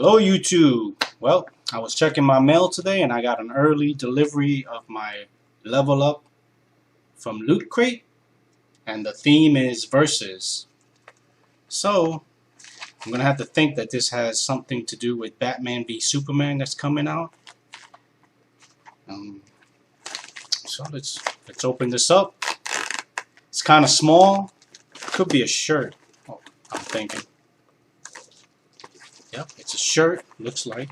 Hello YouTube. Well, I was checking my mail today and I got an early delivery of my Level Up from Loot Crate, and the theme is Versus. So I'm gonna have to think that this has something to do with Batman v Superman that's coming out. So let's open this up. It's kind of small. Could be a shirt. Oh, I'm thinking. Yep, it's a shirt, looks like.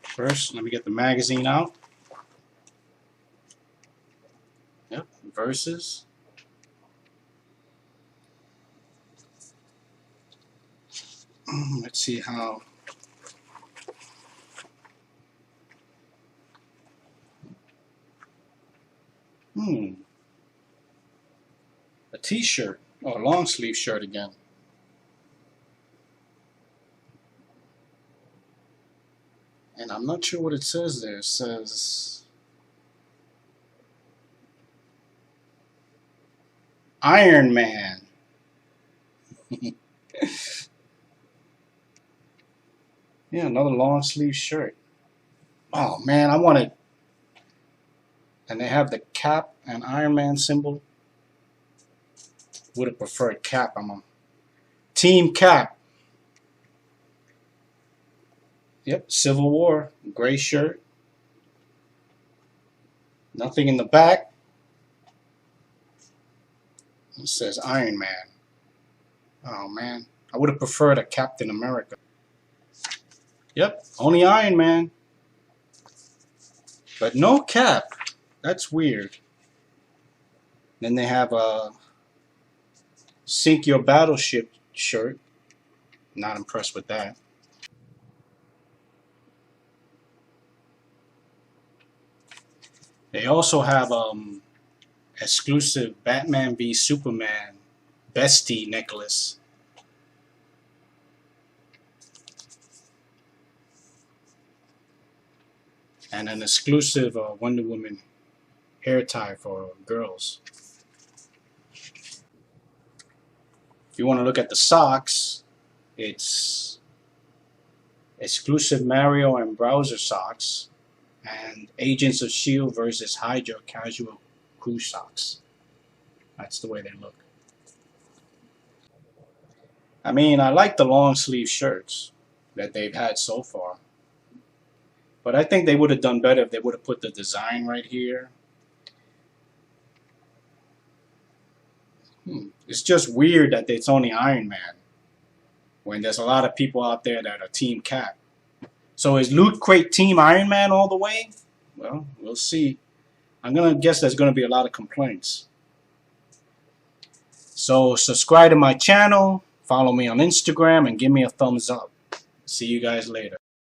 First, let me get the magazine out. Yep, Versus. Let's see how. A t-shirt, or a long sleeve shirt again. And I'm not sure what it says there. It says Iron Man. Yeah, another long sleeve shirt. Oh man, I want it. And they have the cap and Iron Man symbol. Would have preferred cap. I'm a Team Cap. Yep, Civil War, gray shirt. Nothing in the back. It says Iron Man. Oh man, I would have preferred a Captain America. Yep, only Iron Man. But no cap. That's weird. Then they have a Sink Your Battleship shirt. Not impressed with that. They also have exclusive Batman v Superman bestie necklace. And an exclusive Wonder Woman hair tie for girls. If you want to look at the socks, it's exclusive Mario and Browser socks, and Agents of S.H.I.E.L.D. versus Hydra casual crew socks. That's the way they look. I mean, I like the long sleeve shirts that they've had so far. But I think they would have done better if they would have put the design right here. It's just weird that it's only Iron Man when there's a lot of people out there that are Team Cap. So is Loot Crate Team Iron Man all the way? Well, we'll see. I'm going to guess there's going to be a lot of complaints. So subscribe to my channel, follow me on Instagram, and give me a thumbs up. See you guys later.